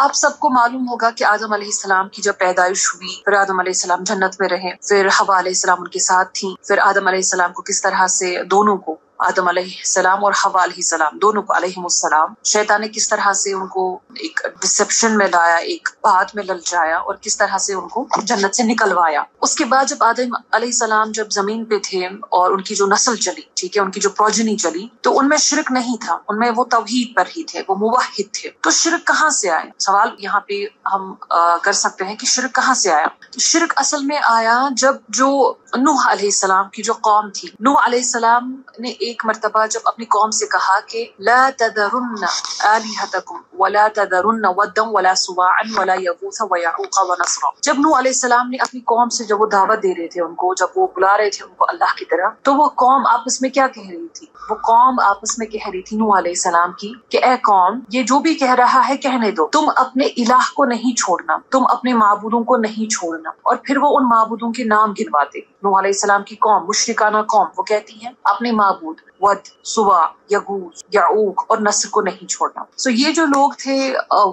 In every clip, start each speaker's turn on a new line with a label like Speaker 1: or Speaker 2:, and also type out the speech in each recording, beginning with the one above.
Speaker 1: آپ سب کو معلوم ہوگا کہ آدم علیہ السلام کی جب پیدائش ہوئی، پھر آدم علیہ السلام جنت میں رہے، پھر حوا علیہ السلام ان کے ساتھ تھیں، پھر آدم علیہ السلام کو کس طرح سے دونوں کو، آدم علیہ السلام اور حوا علیہ السلام دونوں کو علیہم السلام، شیطان نے کس طرح سے ان کو ایک ڈسپشن میں لایا، ایک بات میں للچایا اور کس طرح سے ان کو جنت سے نکلوایا۔ اس کے بعد جب آدم علیہ السلام جب زمین پہ تھے اور ان کی جو نسل چلی، ٹھیک ہے، ان کی جو پروجنی چلی، تو ان میں شرک نہیں تھا، ان میں وہ توحید پر ہی تھے، وہ موحد تھے۔ تو شرک کہاں سے آئے؟ سوال یہاں پہ ہم کر سکتے ہیں کہ شرک کہاں سے آیا؟ تو شرک اصل میں آیا جب جو نوح علیہ السلام کی جو قوم تھی، نوح علیہ السلام نے ایک مرتبہ جب اپنی قوم سے کہا کہ لا تذرن آلہتکم ولا تذرن ودا ولا سواعا ولا یغوث ویعوق ونسرا، جب نوح علیہ السلام نے اپنی قوم سے جب وہ دعوت دے رہے تھے ان کو، جب وہ بلا رہے تھے ان کو اللہ کی طرف، تو وہ قوم آپس میں کیا کہہ رہی تھی؟ وہ قوم آپس میں کہہ رہی تھی نوح علیہ السلام کی کہ اے قوم، یہ جو بھی کہہ رہا ہے کہنے دو، تم اپنے الہ کو نہیں چھوڑنا، تم اپنے معبودوں کو نہیں چھوڑنا۔ اور پھر وہ ان معبودوں کے نام گنواتے۔ نوح علیہ السلام کی قوم، مشرکانہ قوم، وہ کہتی ہیں اپنے معبود ود، سوا، یغوث، یعوق اور نصر کو نہیں چھوڑنا۔ سو یہ جو لوگ تھے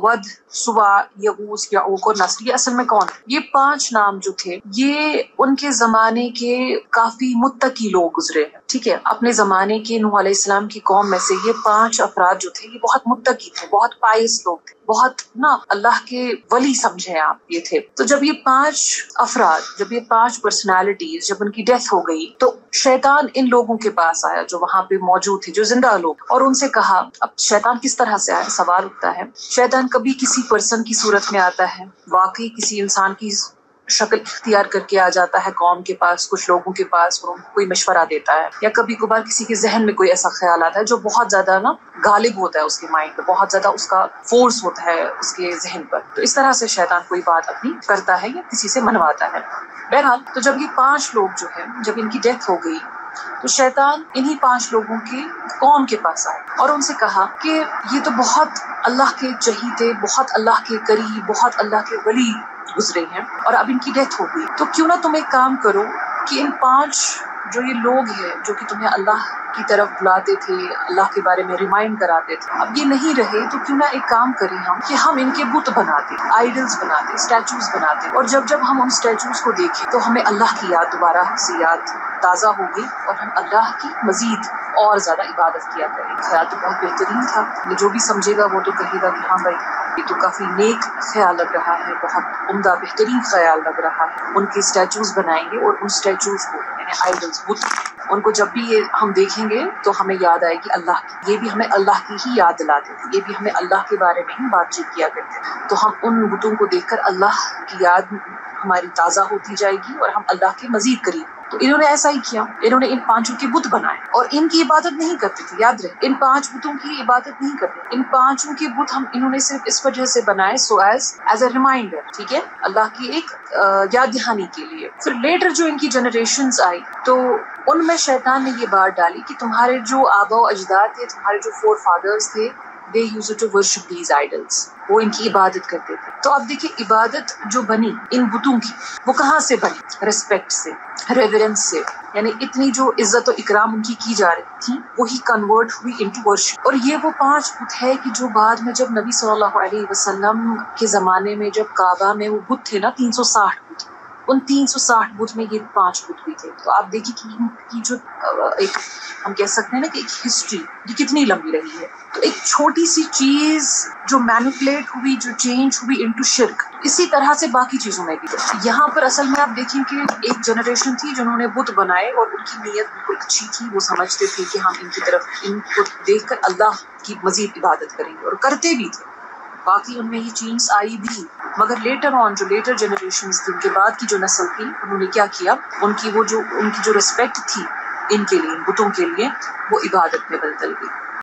Speaker 1: ود، سوا، یغوث، یعوق اور نصر، یہ اصل میں کون تھے؟ یہ 5 نام جو تھے یہ ان کے زمانے کے کافی متقی لوگ گزرے ہیں، ٹھیک ہے، اپنے زمانے کے نوح علیہ السلام کی قوم میں سے یہ 5 افراد جو تھے یہ بہت متقی تھے، بہت پائس لوگ تھے، بہت اللہ کے ولی سمجھے آپ یہ تھے۔ تو جب یہ 5 افراد، جب یہ 5 پرسنالٹیز، جب ان کی ڈیتھ ہو گئی، تو شیطان ان لوگوں کے پاس آیا جو وہاں پہ موجود تھے، جو زندہ لوگ، اور ان سے کہا، اب شیطان کس طرح سے آیا؟ سوال اٹھتا ہے۔ شیطان کبھی کسی پرسن کی صورت میں آتا ہے، واقعی کسی انسان کی شکل اختیار کر کے آ جاتا ہے قوم کے پاس، کچھ لوگوں کے پاس، اور ان کو کوئی مشورہ دیتا ہے، یا کبھی کبھار کسی کے ذہن میں کوئی ایسا خیال آتا ہے جو بہت زیادہ غالب ہوتا ہے اس کے مائنڈ پہ، بہت زیادہ اس کا فورس ہوتا ہے اس کے ذہن پر، تو اس طرح سے شیطان کوئی بات اپنی کرتا ہے یا کسی سے منواتا ہے۔ بہرحال تو جب یہ 5 لوگ جو ہے، جب ان کی ڈیتھ ہو گئی، تو شیطان انہی 5 لوگوں کی قوم کے پاس آئے اور ان سے کہا کہ یہ تو بہت اللہ کے چہیتے، بہت اللہ کے قریب، بہت اللہ کے ولی گزرے ہیں، اور اب ان کی ڈیتھ ہو گئی، تو کیوں نہ تم ایک کام کرو کہ ان 5 جو یہ لوگ ہیں جو کہ تمہیں اللہ کی طرف بلاتے تھے، اللہ کے بارے میں ریمائنڈ کراتے تھے، اب یہ نہیں رہے، تو کیوں نہ ایک کام کریں ہم کہ ہم ان کے بت بناتے، آئیڈلز بناتے، اسٹیچوز بناتے، اور جب ہم ان اسٹیچوز کو دیکھیں تو ہمیں اللہ کی یاد دوبارہ سے یاد تازہ ہوگی اور ہم اللہ کی مزید اور زیادہ عبادت کیا کریں۔ خیال تو بہت بہترین تھا، جو بھی سمجھے گا وہ تو کہے گا کہ ہاں بھائی یہ تو کافی نیک خیال لگ رہا ہے، بہت عمدہ بہترین خیال لگ رہا ہے۔ ان کے اسٹیچوز بنائیں گے اور ان اسٹیچوز کو، یعنی آئیڈلز، بت، ان کو جب بھی یہ ہم دیکھیں گے تو ہمیں یاد آئے گی اللہ کی، یہ بھی ہمیں اللہ کی ہی یاد دلاتے تھے، یہ بھی ہمیں اللہ کے بارے میں ہی بات چیت کیا کرتے تھے، تو ہم ان بتوں کو دیکھ کر اللہ کی یاد ہماری تازہ ہوتی جائے گی اور ہم اللہ کے مزید قریب۔ تو انہوں نے ایسا ہی کیا، انہوں نے ان 5 کے بت بنائے اور ان کی عبادت نہیں کرتے تھے، یاد رہے، ان 5 بتوں کی عبادت نہیں کرتے، ان 5 کے بت انہوں نے صرف اس وجہ سے بنائے سو ایز اے ریمائنڈر، ٹھیک ہے، اللہ کی ایک یاد دہانی کے لیے۔ پھر لیٹر جو ان کی جنریشنز آئی تو ان میں شیطان نے یہ بات ڈالی کہ تمہارے جو آباء و اجداد تھے، تمہارے جو فور فادرز تھے، they used to worship these idols، وہ ان کی عبادت کرتے تھے۔ تو اب دیکھیں عبادت جو بنی ان بتوں کی، وہ کہاں سے بنی؟ ریسپیکٹ سے، ریورنس سے، یعنی اتنی جو عزت و اکرام ان کی جا رہی تھی وہی کنورٹ ہوئی انٹو ورشپ۔ اور یہ وہ 5 بت ہے کہ جو بعد میں جب نبی صلی اللہ علیہ وسلم کے زمانے میں جب کعبہ میں وہ بت تھے 360 بت، ان 360 بت میں یہ 5 بت بھی تھے۔ تو آپ دیکھیں کہ ان کی جو ایک ہم کہہ سکتے ہیں نا کہ ایک ہسٹری یہ کتنی لمبی رہی ہے۔ تو ایک چھوٹی سی چیز جو مینیپولیٹ ہوئی، جو چینج ہوئی انٹو شرک، اسی طرح سے باقی چیزوں میں بھی۔ یہاں پر اصل میں آپ دیکھیں کہ ایک جنریشن تھی جنہوں نے بت بنائے اور ان کی نیت بالکل اچھی تھی، وہ سمجھتے تھے کہ ہم ان کی طرف، ان کو دیکھ کر اللہ کی مزید عبادت کریں گے، اور کرتے بھی تھے، باقی ان میں یہ چینج آئی بھی۔ مگر لیٹر آن جو لیٹر جنریشنز تھی، ان کے بعد کی جو نسل تھی، انہوں نے کیا کیا، ان کی جو ریسپیکٹ تھی ان کے لیے، ان بتوں کے لیے، وہ عبادت میں بدل گئی۔